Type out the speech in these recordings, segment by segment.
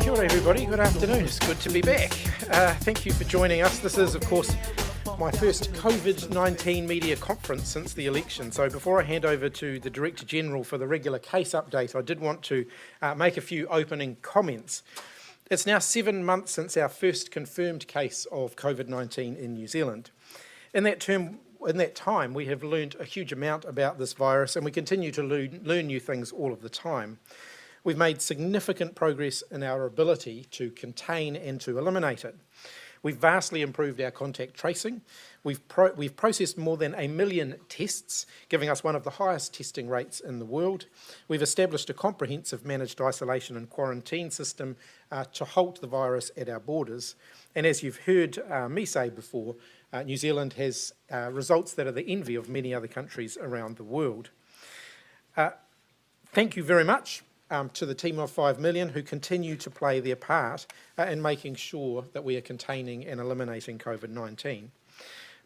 Kia ora everybody, good afternoon, it's good to be back. Thank you for joining us. This is of course my first COVID-19 media conference since the election, so before I hand over to the Director General for the regular case update, I did want to make a few opening comments. It's now 7 months since our first confirmed case of COVID-19 in New Zealand. In that time, we have learned a huge amount about this virus, and we continue to learn new things all of the time. We've made significant progress in our ability to contain and to eliminate it. We've vastly improved our contact tracing. We've processed more than 1 million tests, giving us one of the highest testing rates in the world. We've established a comprehensive managed isolation and quarantine system to halt the virus at our borders. And as you've heard me say before, New Zealand has results that are the envy of many other countries around the world. Thank you very much to the team of 5 million who continue to play their part in making sure that we are containing and eliminating COVID-19.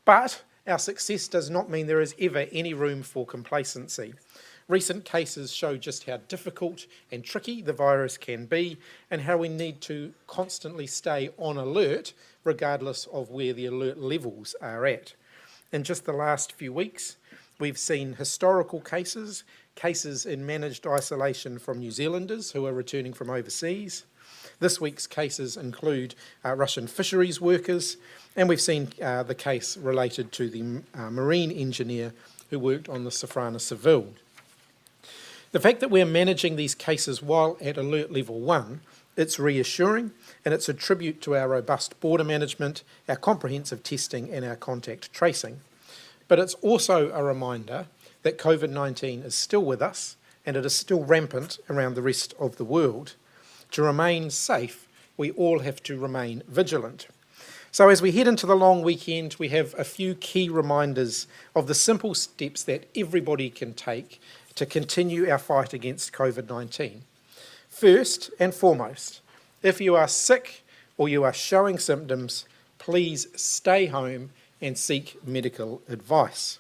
But our success does not mean there is ever any room for complacency. Recent cases show just how difficult and tricky the virus can be and how we need to constantly stay on alert regardless of where the alert levels are at. In just the last few weeks, we've seen historical cases in managed isolation from New Zealanders who are returning from overseas. This week's cases include Russian fisheries workers, and we've seen the case related to the marine engineer who worked on the Safrana Seville. The fact that we're managing these cases while at alert level 1, it's reassuring, and it's a tribute to our robust border management, our comprehensive testing and our contact tracing. But it's also a reminder that COVID-19 is still with us and it is still rampant around the rest of the world. To remain safe, we all have to remain vigilant. So as we head into the long weekend, we have a few key reminders of the simple steps that everybody can take to continue our fight against COVID-19. First and foremost, if you are sick or you are showing symptoms, please stay home and seek medical advice.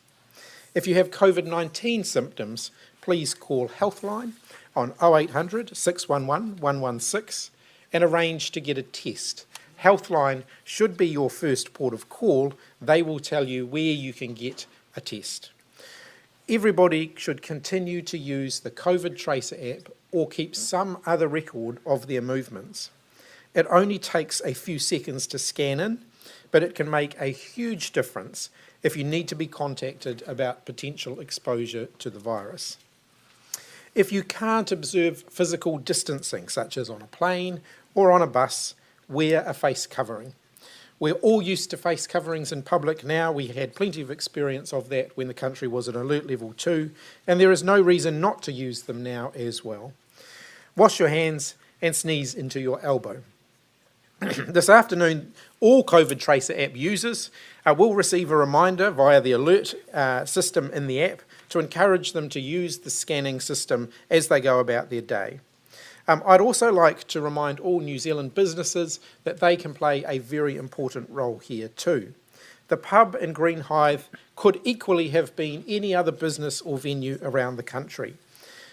If you have COVID-19 symptoms, please call Healthline on 0800 611 116 and arrange to get a test. Healthline should be your first port of call. They will tell you where you can get a test. Everybody should continue to use the COVID Tracer app or keep some other record of their movements. It only takes a few seconds to scan in, but it can make a huge difference if you need to be contacted about potential exposure to the virus. If you can't observe physical distancing, such as on a plane or on a bus, wear a face covering. We're all used to face coverings in public now. We had plenty of experience of that when the country was at alert level 2, and there is no reason not to use them now as well. Wash your hands and sneeze into your elbow. This afternoon, all COVID Tracer app users will receive a reminder via the alert system in the app to encourage them to use the scanning system as they go about their day. I'd also like to remind all New Zealand businesses that they can play a very important role here too. The pub in Green Hive could equally have been any other business or venue around the country.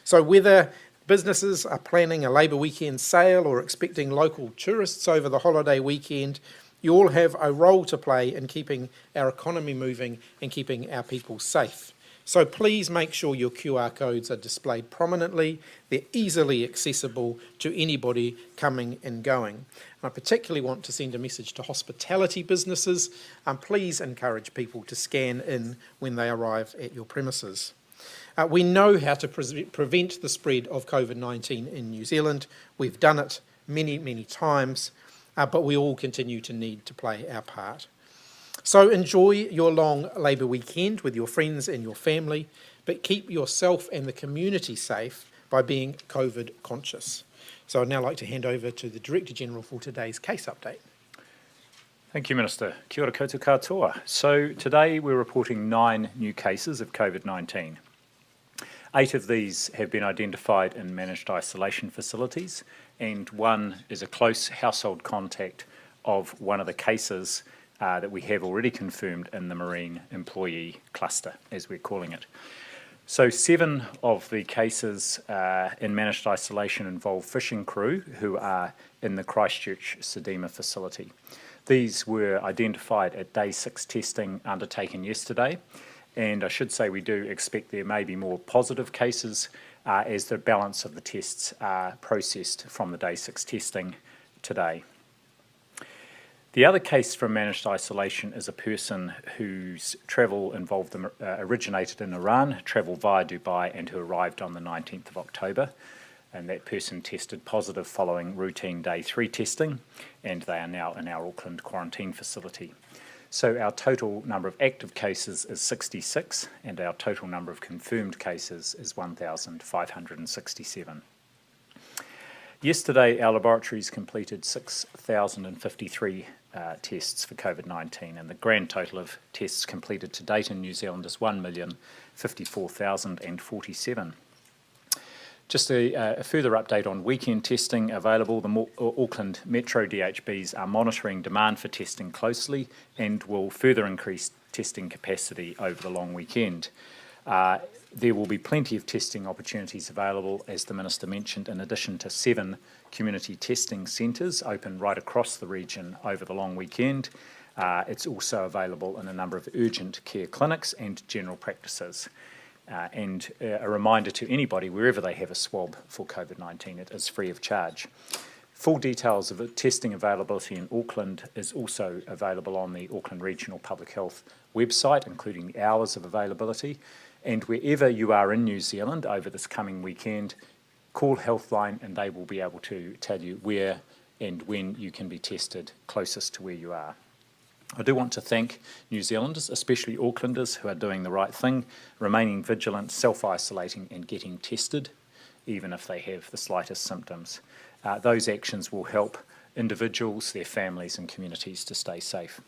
So whether businesses are planning a Labour weekend sale or expecting local tourists over the holiday weekend, you all have a role to play in keeping our economy moving and keeping our people safe. So please make sure your QR codes are displayed prominently. They're easily accessible to anybody coming and going. And I particularly want to send a message to hospitality businesses. Please encourage people to scan in when they arrive at your premises. We know how to prevent the spread of COVID-19 in New Zealand. We've done it many, many times, but we all continue to need to play our part. So enjoy your long Labour weekend with your friends and your family, but keep yourself and the community safe by being COVID conscious. So I'd now like to hand over to the Director General for today's case update. Thank you, Minister. Kia ora koutou katoa. So today we're reporting 9 new cases of COVID-19. 8 of these have been identified in managed isolation facilities, and 1 is a close household contact of one of the cases that we have already confirmed in the marine employee cluster, as we're calling it. So 7 of the cases in managed isolation involve fishing crew who are in the Christchurch Sedema facility. These were identified at day 6 testing undertaken yesterday, and I should say we do expect there may be more positive cases as the balance of the tests are processed from the day 6 testing today. The other case from managed isolation is a person whose travel involved them, originated in Iran, travelled via Dubai, and who arrived on the 19th of October. And that person tested positive following routine day 3 testing, and they are now in our Auckland quarantine facility. So our total number of active cases is 66, and our total number of confirmed cases is 1,567. Yesterday, our laboratories completed 6,053 tests for COVID-19, and the grand total of tests completed to date in New Zealand is 1,054,047. Just a further update on weekend testing available. The Auckland Metro DHBs are monitoring demand for testing closely and will further increase testing capacity over the long weekend. There will be plenty of testing opportunities available, as the Minister mentioned, in addition to 7 community testing centres open right across the region over the long weekend. It's also available in a number of urgent care clinics and general practices. And a reminder to anybody, wherever they have a swab for COVID-19, it is free of charge. Full details of testing availability in Auckland is also available on the Auckland Regional Public Health website, including the hours of availability. And wherever you are in New Zealand over this coming weekend, call Healthline and they will be able to tell you where and when you can be tested closest to where you are. I do want to thank New Zealanders, especially Aucklanders, who are doing the right thing, remaining vigilant, self-isolating and getting tested, even if they have the slightest symptoms. Those actions will help individuals, their families and communities to stay safe.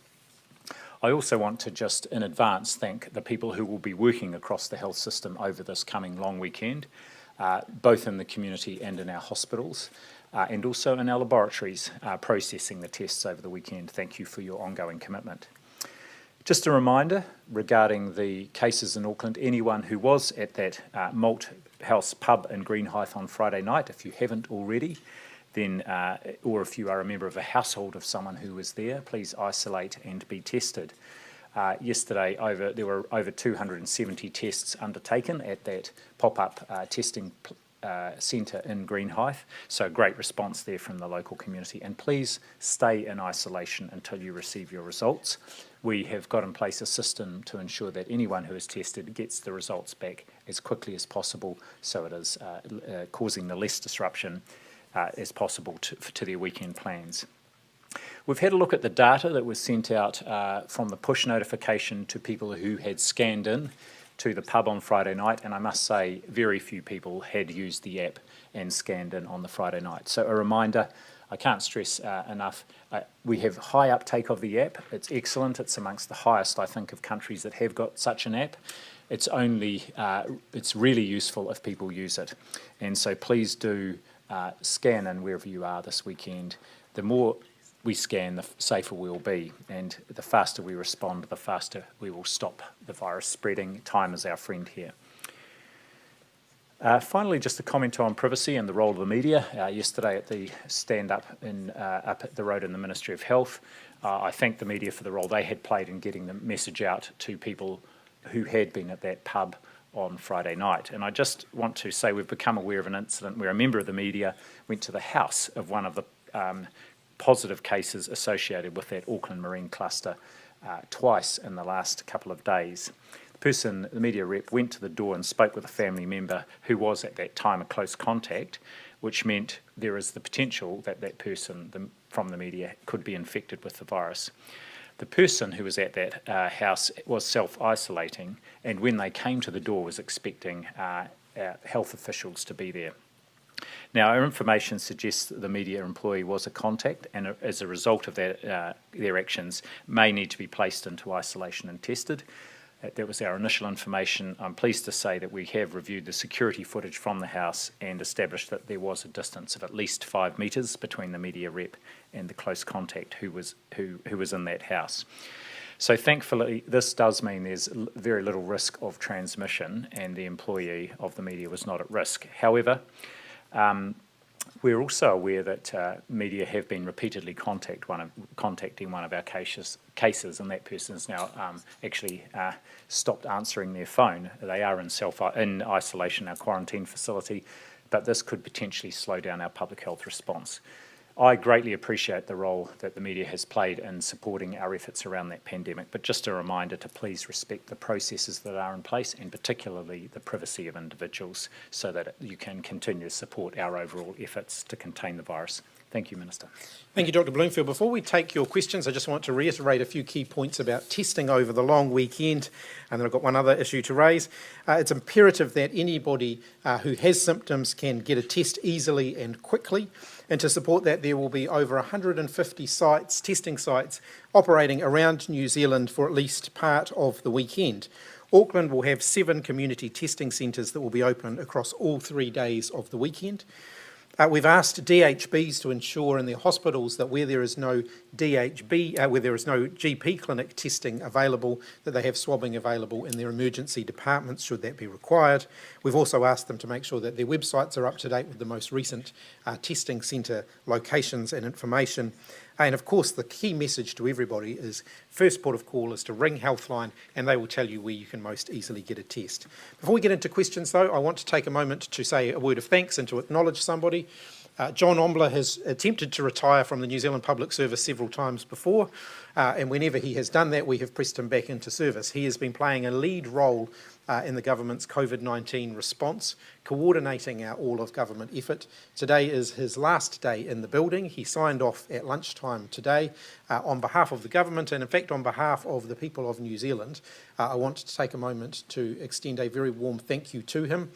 I also want to just in advance thank the people who will be working across the health system over this coming long weekend, both in the community and in our hospitals, and also in our laboratories processing the tests over the weekend. Thank you for your ongoing commitment. Just a reminder regarding the cases in Auckland, anyone who was at that Malt House pub in Greenhithe on Friday night, if you haven't already, then, or if you are a member of a household of someone who was there, please isolate and be tested. Yesterday, there were over 270 tests undertaken at that pop-up testing centre in Greenhithe, so great response there from the local community. And please stay in isolation until you receive your results. We have got in place a system to ensure that anyone who is tested gets the results back as quickly as possible, so it is causing the less disruption as possible to their weekend plans. We've had a look at the data that was sent out from the push notification to people who had scanned in to the pub on Friday night, and I must say very few people had used the app and scanned in on the Friday night. So a reminder, I can't stress enough, we have high uptake of the app. It's excellent. It's amongst the highest, I think, of countries that have got such an app. It's really useful if people use it. And so please do scan in wherever you are this weekend. The more we scan, the safer we'll be, and the faster we respond, the faster we will stop the virus spreading. Time is our friend here. Finally, just a comment on privacy and the role of the media. Yesterday at the stand-up up at the road in the Ministry of Health, I thanked the media for the role they had played in getting the message out to people who had been at that pub on Friday night. And I just want to say we've become aware of an incident where a member of the media went to the house of one of the positive cases associated with that Auckland Marine cluster twice in the last couple of days. The media rep, went to the door and spoke with a family member who was at that time a close contact, which meant there is the potential that that person from the media could be infected with the virus. The person who was at that house was self-isolating, and when they came to the door was expecting health officials to be there. Now, our information suggests that the media employee was a contact, and as a result of that, their actions may need to be placed into isolation and tested. That was our initial information. I'm pleased to say that we have reviewed the security footage from the house and established that there was a distance of at least 5 metres between the media rep and the close contact who was in that house. So thankfully, this does mean there's very little risk of transmission and the employee of the media was not at risk. However, we're also aware that media have been repeatedly contacting one of our cases, and that person has now actually stopped answering their phone. They are in isolation, our quarantine facility, but this could potentially slow down our public health response. I greatly appreciate the role that the media has played in supporting our efforts around that pandemic, but just a reminder to please respect the processes that are in place and particularly the privacy of individuals so that you can continue to support our overall efforts to contain the virus. Thank you, Minister. Thank you, Dr. Bloomfield. Before we take your questions, I just want to reiterate a few key points about testing over the long weekend, and then I've got one other issue to raise. It's imperative that anybody who has symptoms can get a test easily and quickly, and to support that there will be over 150 sites, testing sites, operating around New Zealand for at least part of the weekend. Auckland will have 7 community testing centres that will be open across all 3 days of the weekend. We've asked DHBs to ensure in their hospitals that where there is no where there is no GP clinic testing available, that they have swabbing available in their emergency departments should that be required. We've also asked them to make sure that their websites are up to date with the most recent testing centre locations and information. And of course, the key message to everybody is first port of call is to ring Healthline and they will tell you where you can most easily get a test. Before we get into questions though, I want to take a moment to say a word of thanks and to acknowledge somebody. John Ombler has attempted to retire from the New Zealand Public Service several times before, and whenever he has done that, we have pressed him back into service. He has been playing a lead role in the government's COVID-19 response, coordinating our all-of-government effort. Today is his last day in the building. He signed off at lunchtime today on behalf of the government, and in fact on behalf of the people of New Zealand. I want to take a moment to extend a very warm thank you to him.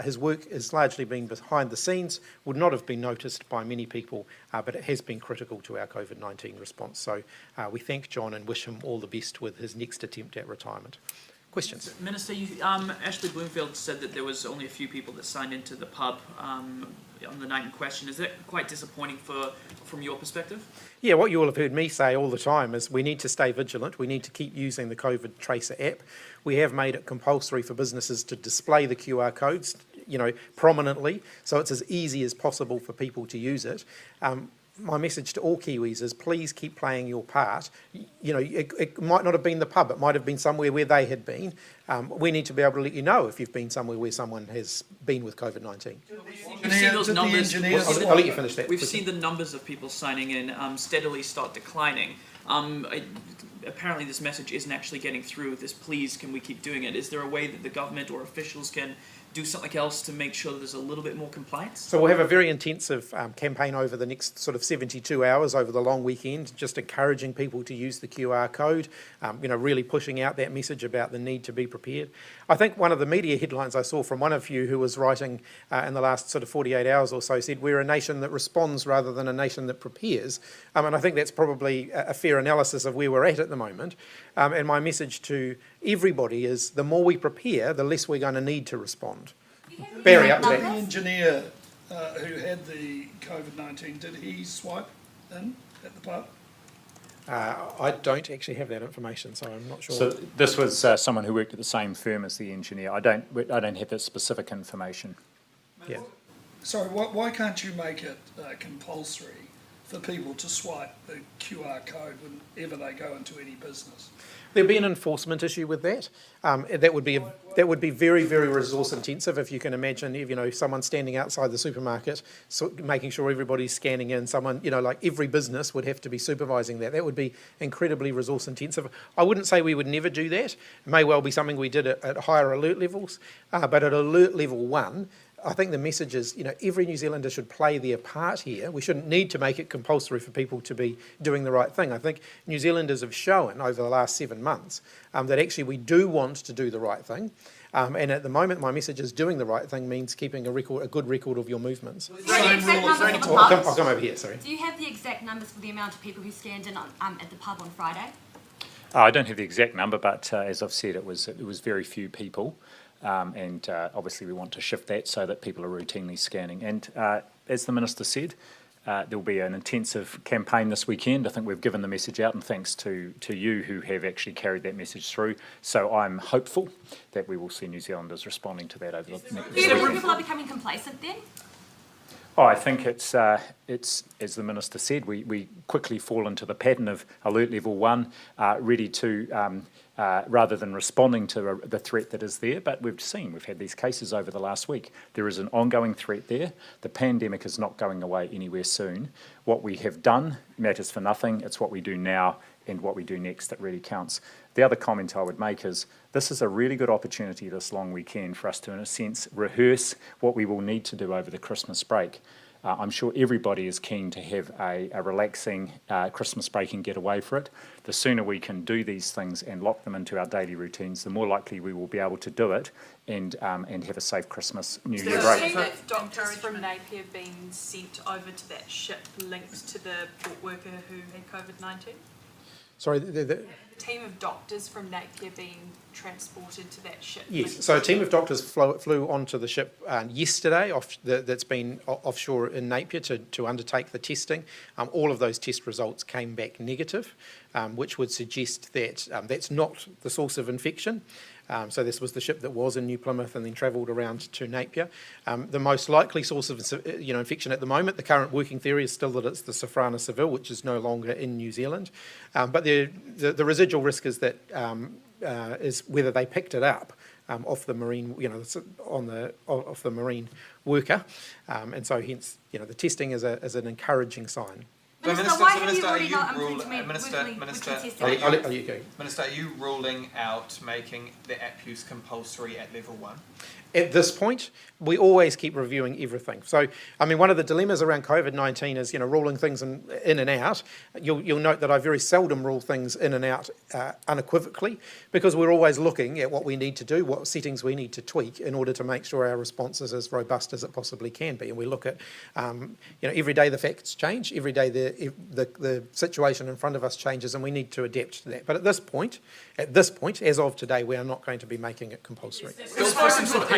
His work has largely been behind the scenes, would not have been noticed by many people, but it has been critical to our COVID-19 response. So we thank John and wish him all the best with his next attempt at retirement. Questions? Minister, Ashley Bloomfield said that there was only a few people that signed into the pub on the night in question. Is that quite disappointing from your perspective? Yeah, what you will have heard me say all the time is we need to stay vigilant. We need to keep using the COVID Tracer app. We have made it compulsory for businesses to display the QR codes, prominently, so it's as easy as possible for people to use it. My message to all Kiwis is please keep playing your part. It might not have been the pub, it might have been somewhere where they had been. We need to be able to let you know if you've been somewhere where someone has been with COVID-19. We've seen those numbers. I'll let you finish that. We've seen the numbers of people signing in steadily start declining. Apparently this message isn't actually getting through, this please can we keep doing it. Is there a way that the government or officials can do something else to make sure that there's a little bit more compliance? So we'll have a very intensive campaign over the next sort of 72 hours over the long weekend, just encouraging people to use the QR code, really pushing out that message about the need to be prepared. I think one of the media headlines I saw from one of you who was writing in the last sort of 48 hours or so said we're a nation that responds rather than a nation that prepares. And I think that's probably a fair analysis of where we're at the moment. And my message to everybody is the more we prepare, the less we're going to need to respond. Barry, up to The that. engineer who had the COVID-19, did he swipe in at the pub? I don't actually have that information, so I'm not sure. So this was someone who worked at the same firm as the engineer. I don't have that specific information. Yeah. Sorry, why can't you make it compulsory for people to swipe the QR code whenever they go into any business? There'd be an enforcement issue with that. That would be very, very resource intensive. If you can imagine, someone standing outside the supermarket, making sure everybody's scanning in. Someone, like every business would have to be supervising that. That would be incredibly resource intensive. I wouldn't say we would never do that. It may well be something we did at higher alert levels, but at alert level 1. I think the message is, every New Zealander should play their part here. We shouldn't need to make it compulsory for people to be doing the right thing. I think New Zealanders have shown over the last 7 months that actually we do want to do the right thing. And at the moment, my message is doing the right thing means keeping a good record of your movements. Is there any exact numbers for the I'll pubs? come over here, sorry. Do you have the exact numbers for the amount of people who scanned in at the pub on Friday? I don't have the exact number, but as I've said, it was very few people. And obviously we want to shift that so that people are routinely scanning. And as the Minister said, there'll be an intensive campaign this weekend. I think we've given the message out, and thanks to you who have actually carried that message through. So I'm hopeful that we will see New Zealanders responding to that over the next Do you think people are becoming complacent then? Oh, I think it's as the Minister said, we quickly fall into the pattern of alert level 1, ready to, rather than responding to the threat that is there. But we've had these cases over the last week. There is an ongoing threat there. The pandemic is not going away anywhere soon. What we have done matters for nothing. It's what we do now and what we do next that really counts. The other comment I would make is this is a really good opportunity this long weekend for us to, in a sense, rehearse what we will need to do over the Christmas break. I'm sure everybody is keen to have a relaxing Christmas break and get away for it. The sooner we can do these things and lock them into our daily routines, the more likely we will be able to do it and have a safe Christmas, New Year break. Have you seen doctors from Napier being sent over to that ship linked to the port worker who had COVID-19? Sorry, The team of doctors from Napier being transported to that ship? yes, so a team of doctors flew onto the ship yesterday that's been offshore in Napier to undertake the testing. All of those test results came back negative, which would suggest that that's not the source of infection. So this was the ship that was in New Plymouth and then travelled around to Napier. The most likely source of infection at the moment, the current working theory is still that it's the Safrana Seville, which is no longer in New Zealand. But the residual risk is that is whether they picked it up off the marine, off the marine worker, and so hence the testing is an encouraging sign. Minister, Minister, why so have Minister, you are already you not rule- implemented Minister- weekly Minister, testing? are you- I'll let you go. Minister, are you ruling out making the app use compulsory at level 1? At this point, we always keep reviewing everything. So, I mean, one of the dilemmas around COVID-19 is, ruling things in and out. You'll note that I very seldom rule things in and out unequivocally, because we're always looking at what we need to do, what settings we need to tweak in order to make sure our response is as robust as it possibly can be. And we look at, every day the facts change, every day the situation in front of us changes, and we need to adapt to that. But at this point, as of today, we are not going to be making it compulsory.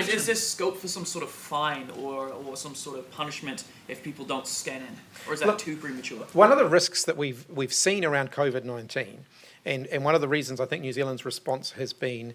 Is there scope for some sort of fine or some sort of punishment if people don't scan in? Or is that Look, too premature? One of the risks that we've seen around COVID-19, and one of the reasons I think New Zealand's response has been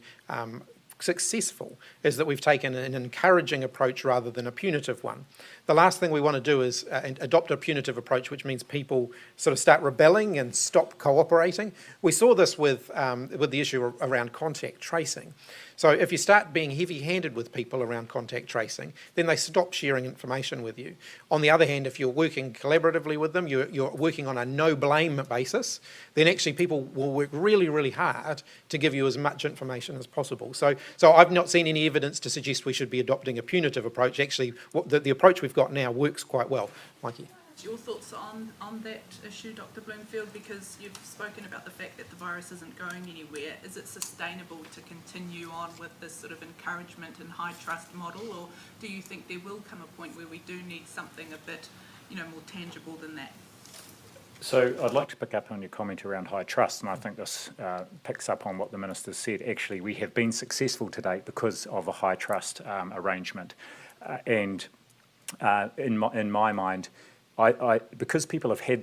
successful, is that we've taken an encouraging approach rather than a punitive one. The last thing we want to do is adopt a punitive approach, which means people sort of start rebelling and stop cooperating. We saw this with the issue around contact tracing. So if you start being heavy-handed with people around contact tracing, then they stop sharing information with you. On the other hand, if you're working collaboratively with them, you're working on a no-blame basis, then actually people will work really, really hard to give you as much information as possible. So I've not seen any evidence to suggest we should be adopting a punitive approach. Actually, the approach we've got now works quite well. Mikey? Your thoughts on that issue, Dr. Bloomfield, because you've spoken about the fact that the virus isn't going anywhere. Is it sustainable to continue on with this sort of encouragement and high trust model, or do you think there will come a point where we do need something a bit, more tangible than that? So I'd like to pick up on your comment around high trust, and I think this picks up on what the Minister said. Actually, we have been successful to date because of a high trust arrangement. In my mind, because people have had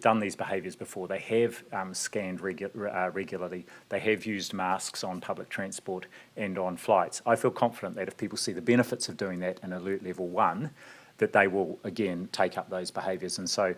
done these behaviours before, they have scanned regularly, they have used masks on public transport and on flights. I feel confident that if people see the benefits of doing that in alert level 1, that they will again take up those behaviours. And so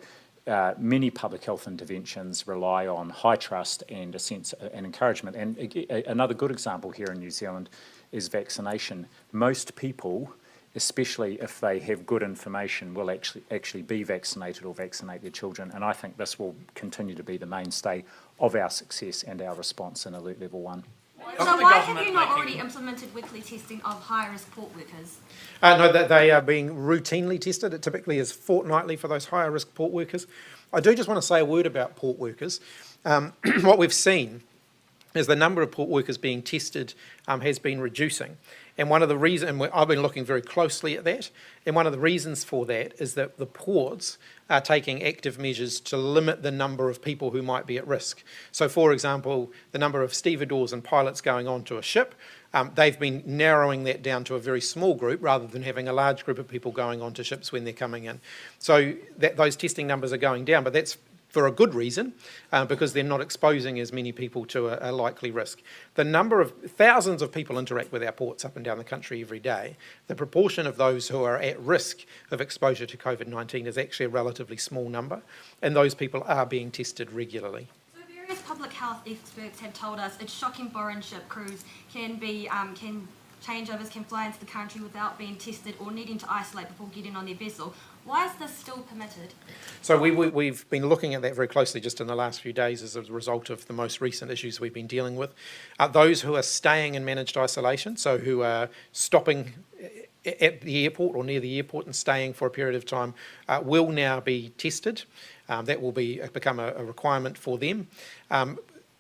many public health interventions rely on high trust and a sense and encouragement. And another good example here in New Zealand is vaccination. Most people, especially if they have good information, will actually be vaccinated or vaccinate their children. And I think this will continue to be the mainstay of our success and our response in alert level 1. So why have you not already implemented weekly testing of high-risk port workers? No, they are being routinely tested. It typically is fortnightly for those higher risk port workers. I do just want to say a word about port workers. What we've seen is the number of port workers being tested has been reducing. And one of the reasons, and I've been looking very closely at that, and one of the reasons for that is that the ports are taking active measures to limit the number of people who might be at risk. So, for example, the number of stevedores and pilots going onto a ship they've been narrowing that down to a very small group rather than having a large group of people going onto ships when they're coming in. So those testing numbers are going down, but that's for a good reason, because they're not exposing as many people to a likely risk. The number of thousands of people interact with our ports up and down the country every day. The proportion of those who are at risk of exposure to COVID-19 is actually a relatively small number, and those people are being tested regularly. So various public health experts have told us it's shocking foreign ship crews can changeovers can fly into the country without being tested or needing to isolate before getting on their vessel. Why is this still permitted? So we've been looking at that very closely just in the last few days as a result of the most recent issues we've been dealing with. Those who are staying in managed isolation, so who are stopping at the airport or near the airport and staying for a period of time, will now be tested. That will become a requirement for them.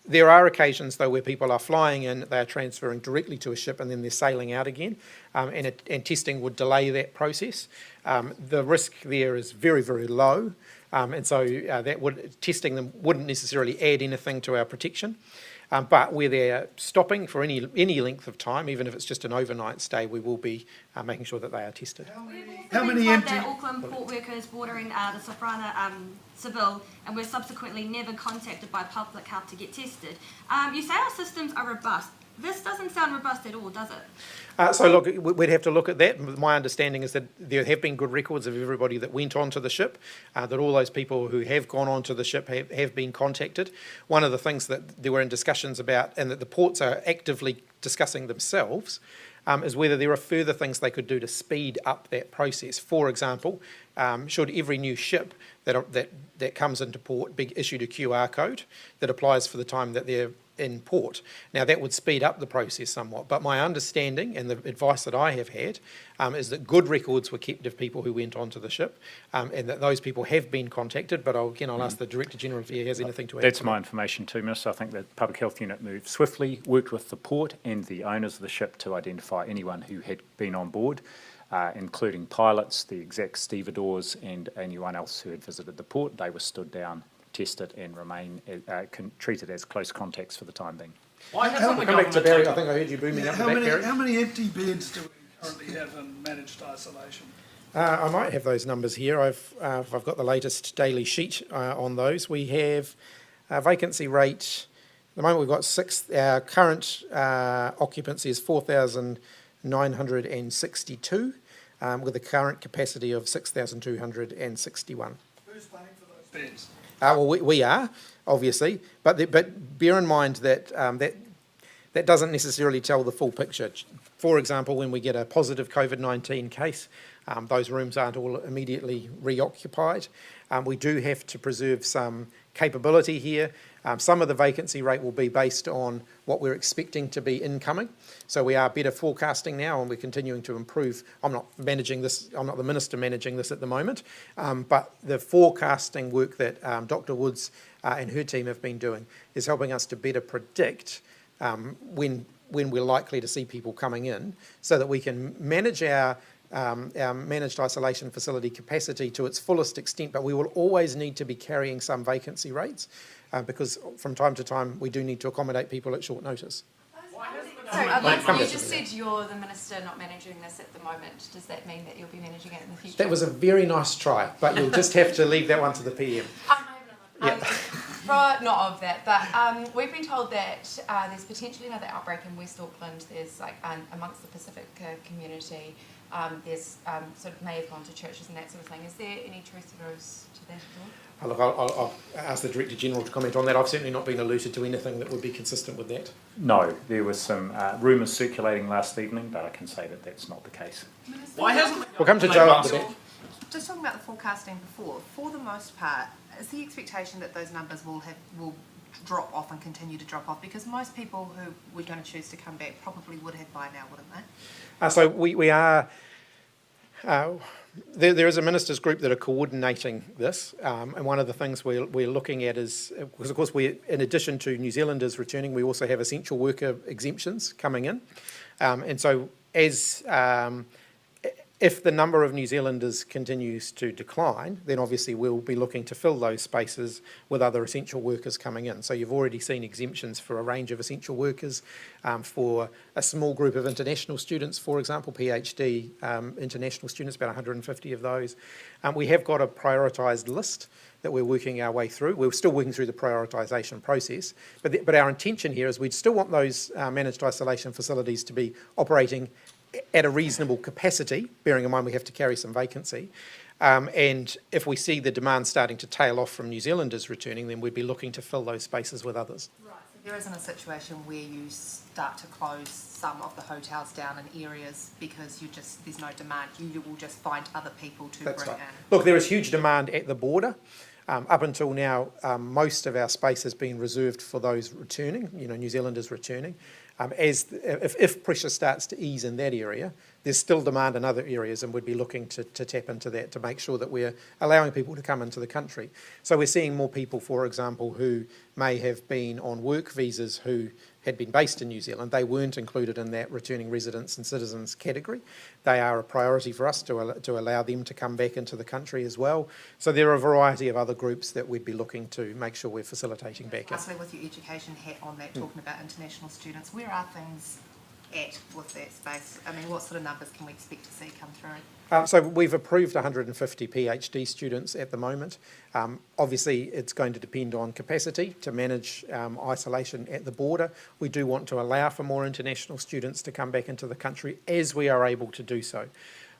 There are occasions, though, where people are flying in, they are transferring directly to a ship and then they're sailing out again, and testing would delay that process. The risk there is very, very low, and so testing them wouldn't necessarily add anything to our protection. But where they're stopping for any length of time, even if it's just an overnight stay, we will be making sure that they are tested. How many empty? Auckland port workers bordering the Sofrana Seville and were subsequently never contacted by public health to get tested. You say our systems are robust. This doesn't sound robust at all, does it? So look, we'd have to look at that. My understanding is that there have been good records of everybody that went onto the ship, that all those people who have gone onto the ship have been contacted. One of the things that there were in discussions about, and that the ports are actively discussing themselves, is whether there are further things they could do to speed up that process. For example, should every new ship that comes into port be issued a QR code that applies for the time that they're in port. Now that would speed up the process somewhat, but my understanding and the advice that I have had is that good records were kept of people who went onto the ship, and that those people have been contacted, but I'll ask the Director General if he has anything to add. That's my information too, Minister. I think the Public Health Unit moved swiftly, worked with the port and the owners of the ship to identify anyone who had been on board, including pilots, the exec stevedores and anyone else who had visited the port. They were stood down, tested and remain treated as close contacts for the time being. Why hasn't the Come back to government Barry. taken- I think I heard you booming up the back, Barry. How many empty beds do we currently have in managed isolation? I might have those numbers here. I've got the latest daily sheet on those. We have a vacancy rate. At the moment, we've got our current occupancy is 4,962, with a current capacity of 6,261. Who's paying for those beds? Well, we are, obviously, but bear in mind that that doesn't necessarily tell the full picture. For example, when we get a positive COVID-19 case, those rooms aren't all immediately reoccupied. We do have to preserve some capability here. Some of the vacancy rate will be based on what we're expecting to be incoming. So we are better forecasting now, and we're continuing to improve. I'm not managing this, I'm not the Minister managing this at the moment, but the forecasting work that Dr. Woods and her team have been doing is helping us to better predict when we're likely to see people coming in, so that we can manage our managed isolation facility capacity to its fullest extent, but we will always need to be carrying some vacancy rates, because from time to time we do need to accommodate people at short notice. So, you just said you're the Minister not managing this at the moment. Does that mean that you'll be managing it in the future? That was a very nice try, but you'll just have to leave that one to the PM. Not of that, but we've been told that there's potentially another outbreak in West Auckland. There's amongst the Pacific community, there's sort of may have gone to churches and that sort of thing. Is there any truth to that at all? Look, I'll ask the Director General to comment on that. I've certainly not been alerted to anything that would be consistent with that. No, there was some rumours circulating last evening, but I can say that that's not the case. Why hasn't the We'll come to government Joe made at the much- back. Just talking about the forecasting before, for the most part, is the expectation that those numbers will drop off and continue to drop off? Because most people who were going to choose to come back probably would have by now, wouldn't they? So we are. There is a ministers group that are coordinating this, and one of the things we're looking at is, because of course in addition to New Zealanders returning, we also have essential worker exemptions coming in, and so If the number of New Zealanders continues to decline, then obviously we'll be looking to fill those spaces with other essential workers coming in. So you've already seen exemptions for a range of essential workers, for a small group of international students, for example, PhD international students, about 150 of those. We have got a prioritised list that we're working our way through. We're still working through the prioritisation process, but our intention here is we'd still want those managed isolation facilities to be operating at a reasonable capacity, bearing in mind we have to carry some vacancy. And if we see the demand starting to tail off from New Zealanders returning, then we'd be looking to fill those spaces with others. Right, so there isn't a situation where you start to close some of the hotels down in areas because there's no demand. You will just find other people to That's bring right. in. Look, there is huge demand at the border. Up until now, most of our space has been reserved for those returning, New Zealanders returning. If pressure starts to ease in that area, there's still demand in other areas, and we'd be looking to tap into that to make sure that we're allowing people to come into the country. So we're seeing more people, for example, who may have been on work visas who had been based in New Zealand. They weren't included in that returning residents and citizens category. They are a priority for us to allow them to come back into the country as well. So there are a variety of other groups that we'd be looking to make sure we're facilitating back in. Lastly, with your education hat on that, talking about international students, where are things at with that space? I mean, what sort of numbers can we expect to see come through? So we've approved 150 PhD students at the moment. Obviously, it's going to depend on capacity to manage isolation at the border. We do want to allow for more international students to come back into the country as we are able to do so.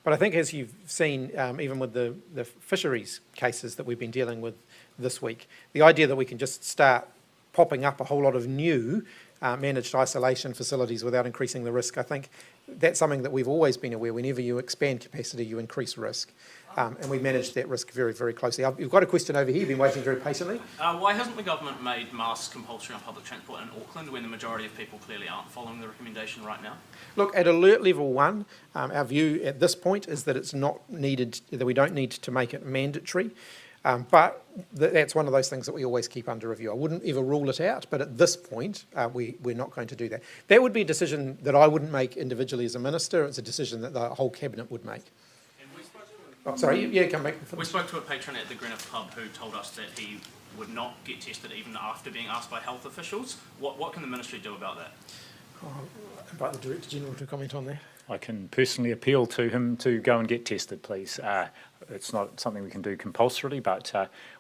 But I think as you've seen, even with the fisheries cases that we've been dealing with this week, the idea that we can just start popping up a whole lot of new managed isolation facilities without increasing the risk, I think that's something that we've always been aware. Whenever you expand capacity, you increase risk. And we manage that risk very, very closely. You've got a question over here. You've been waiting very patiently. Why hasn't the government made masks compulsory on public transport in Auckland when the majority of people clearly aren't following the recommendation right now? Look, at alert level 1, our view at this point is that it's not needed, that we don't need to make it mandatory. But that's one of those things that we always keep under review. I wouldn't ever rule it out, but at this point, we're not going to do that. That would be a decision that I wouldn't make individually as a minister. It's a decision that the whole cabinet would make. Oh, sorry, yeah, come back. We spoke to a patron at the Greenock pub who told us that he would not get tested even after being asked by health officials. What can the ministry do about that? I invite the Director General to comment on that. I can personally appeal to him to go and get tested, please. It's not something we can do compulsorily, but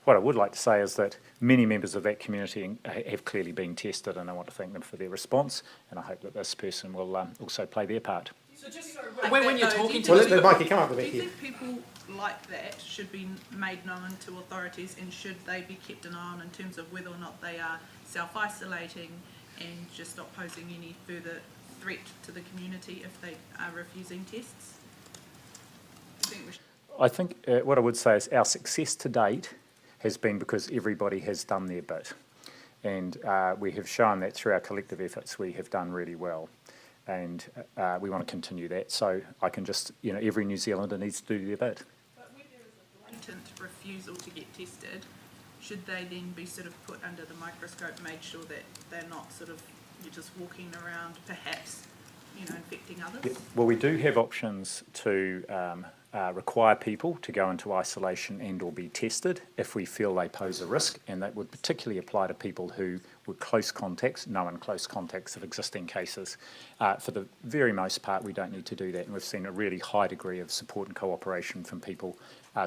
what I would like to say is that many members of that community have clearly been tested, and I want to thank them for their response, and I hope that this person will also play their part. So just when you're talking to Well, let Mikey come up the Do back you here. think people like that should be made known to authorities, and should they be kept an eye on in terms of whether or not they are self-isolating and just not posing any further threat to the community if they are refusing tests? Do you think we should... I think what I would say is our success to date has been because everybody has done their bit, and we have shown that through our collective efforts we have done really well, and we want to continue that. So I can just, every New Zealander needs to do their bit. But when there is a blatant refusal to get tested, should they then be sort of put under the microscope, made sure that they're not sort of, you're just walking around perhaps, infecting others? Well, we do have options to require people to go into isolation and or be tested if we feel they pose a risk, and that would particularly apply to people who were close contacts, known close contacts of existing cases. For the very most part, we don't need to do that, and we've seen a really high degree of support and cooperation from people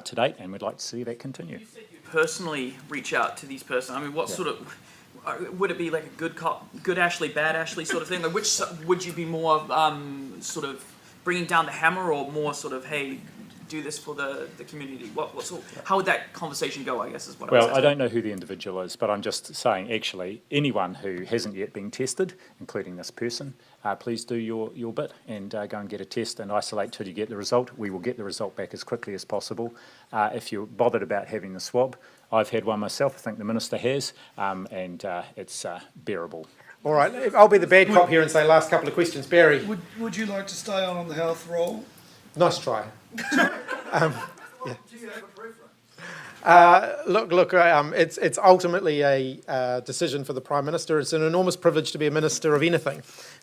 to date, and we'd like to see that continue. You said you personally reach out to these persons. I mean, what sort of... Would it be like a good cop, good Ashley, bad Ashley sort of thing? Like, which would you be more sort of bringing down the hammer, or more sort of, hey, do this for the community? How would that conversation go, I guess, is what I was asking. Well, I don't know who the individual is, but I'm just saying, actually, anyone who hasn't yet been tested, including this person, please do your bit and go and get a test and isolate till you get the result. We will get the result back as quickly as possible. If you're bothered about having the swab, I've had one myself, I think the Minister has, and it's bearable. All right, I'll be the bad cop here and say last couple of questions. Barry. Would you like to stay on the health roll? Nice try. Look. It's ultimately a decision for the Prime Minister. It's an enormous privilege to be a minister of anything,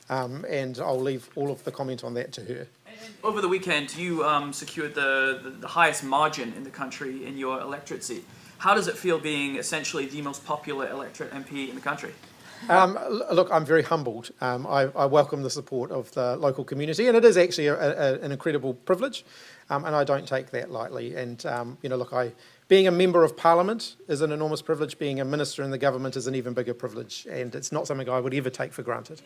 and I'll leave all of the comment on that to her. And Over the weekend, you secured the highest margin in the country in your electorate seat. How does it feel being essentially the most popular electorate MP in the country? Look, I'm very humbled. I welcome the support of the local community, and it is actually an incredible privilege, and I don't take that lightly. And, being a member of Parliament is an enormous privilege. Being a minister in the government is an even bigger privilege, and it's not something I would ever take for granted.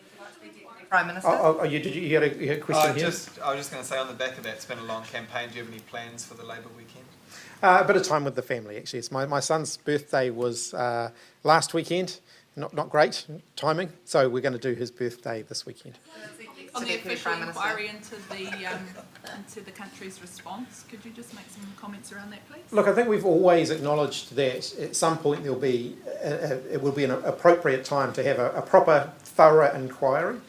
Prime Minister. You had a question here? I was just going to say, on the back of that, it's been a long campaign. Do you have any plans for the Labour weekend? A bit of time with the family, actually. It's my son's birthday was last weekend. Not great timing, so we're going to do his birthday this weekend. On the official inquiry into the country's response, could you just make some comments around that, please? Look, I think we've always acknowledged that at some point it will be an appropriate time to have a proper, thorough inquiry.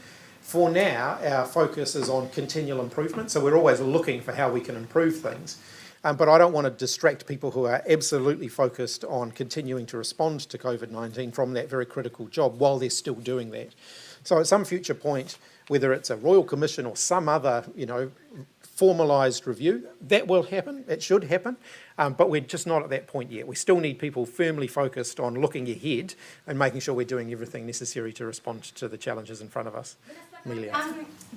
For now, our focus is on continual improvement, so we're always looking for how we can improve things. But I don't want to distract people who are absolutely focused on continuing to respond to COVID-19 from that very critical job while they're still doing that. So at some future point, whether it's a Royal Commission or some other, formalised review, that will happen, it should happen, but we're just not at that point yet. We still need people firmly focused on looking ahead and making sure we're doing everything necessary to respond to the challenges in front of us. Amelia.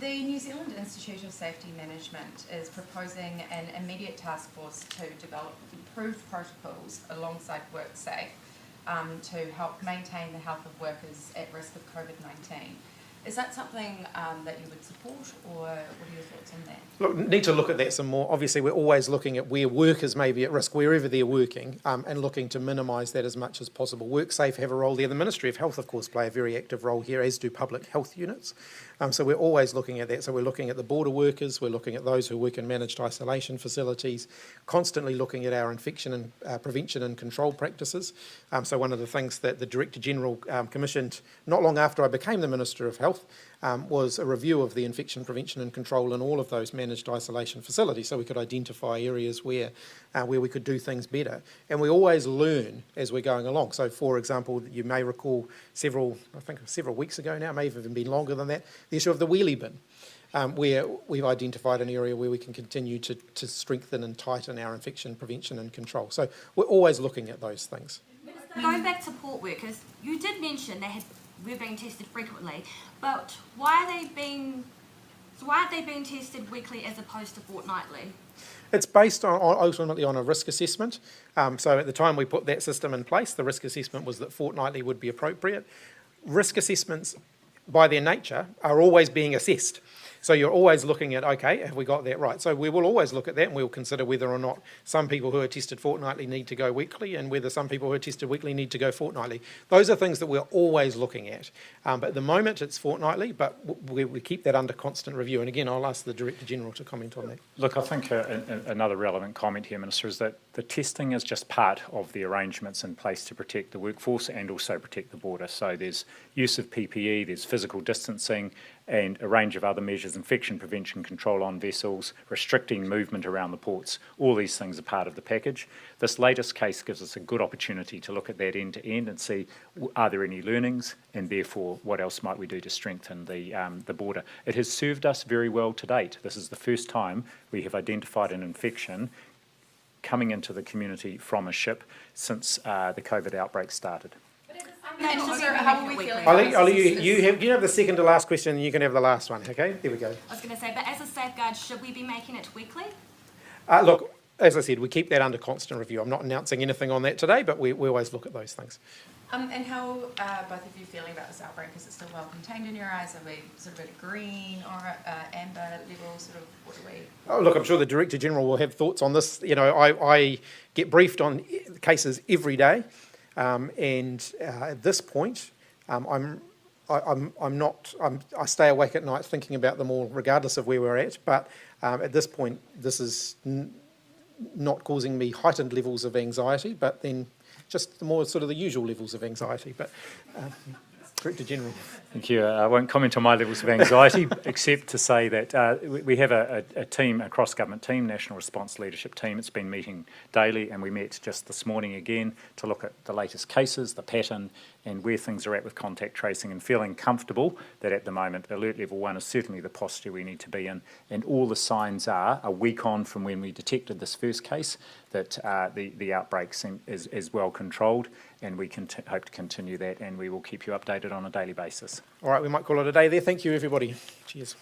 The New Zealand Institute of Safety Management is proposing an immediate task force to develop improved protocols alongside WorkSafe to help maintain the health of workers at risk of COVID-19. Is that something that you would support, or what are your thoughts on that? Look, need to look at that some more. Obviously, we're always looking at where workers may be at risk, wherever they're working, and looking to minimise that as much as possible. WorkSafe have a role there. The Ministry of Health, of course, play a very active role here, as do public health units. So we're always looking at that. So we're looking at the border workers, we're looking at those who work in managed isolation facilities, constantly looking at our infection and prevention and control practices. So one of the things that the Director General commissioned not long after I became the Minister of Health was a review of the infection prevention and control in all of those managed isolation facilities, so we could identify areas where we could do things better. And we always learn as we're going along. So, for example, you may recall several weeks ago now, may have even been longer than that, the issue of the wheelie bin, where we've identified an area where we can continue to strengthen and tighten our infection prevention and control. So we're always looking at those things. Going back to port workers, you did mention we're being tested frequently, but why aren't they being tested weekly as opposed to fortnightly? It's based ultimately on a risk assessment. So at the time we put that system in place, the risk assessment was that fortnightly would be appropriate. Risk assessments, by their nature, are always being assessed. So you're always looking at, okay, have we got that right? So we will always look at that, and we'll consider whether or not some people who are tested fortnightly need to go weekly, and whether some people who are tested weekly need to go fortnightly. Those are things that we're always looking at. But at the moment it's fortnightly, but we keep that under constant review. And again, I'll ask the Director General to comment on that. Look, I think another relevant comment here, Minister, is that the testing is just part of the arrangements in place to protect the workforce and also protect the border. So there's use of PPE, there's physical distancing, and a range of other measures, infection prevention control on vessels, restricting movement around the ports. All these things are part of the package. This latest case gives us a good opportunity to look at that end to end and see, are there any learnings, and therefore what else might we do to strengthen the border. It has served us very well to date. This is the first time we have identified an infection coming into the community from a ship since the COVID outbreak started. How are we feeling? You have the second to last question, and you can have the last one, okay? There we go. I was going to say, but as a safeguard, should we be making it weekly? Look, as I said, we keep that under constant review. I'm not announcing anything on that today, but we always look at those things. And how both of you feeling about this outbreak? Is it still well contained in your eyes? Are we sort of at a green or amber level? Sort of, what are we? Oh, look, I'm sure the Director General will have thoughts on this. I get briefed on cases every day. And at this point, I stay awake at night thinking about them all, regardless of where we're at. But at this point, this is not causing me heightened levels of anxiety, but then just the more sort of the usual levels of anxiety. But Director General. Thank you. I won't comment on my levels of anxiety, except to say that we have a team, a cross-government team, National Response Leadership Team. It's been meeting daily, and we met just this morning again to look at the latest cases, the pattern, and where things are at with contact tracing, and feeling comfortable that at the moment alert level 1 is certainly the posture we need to be in, and all the signs are a week on from when we detected this first case that the outbreak is well controlled, and we can hope to continue that, and we will keep you updated on a daily basis. All right, we might call it a day there. Thank you, everybody. Cheers.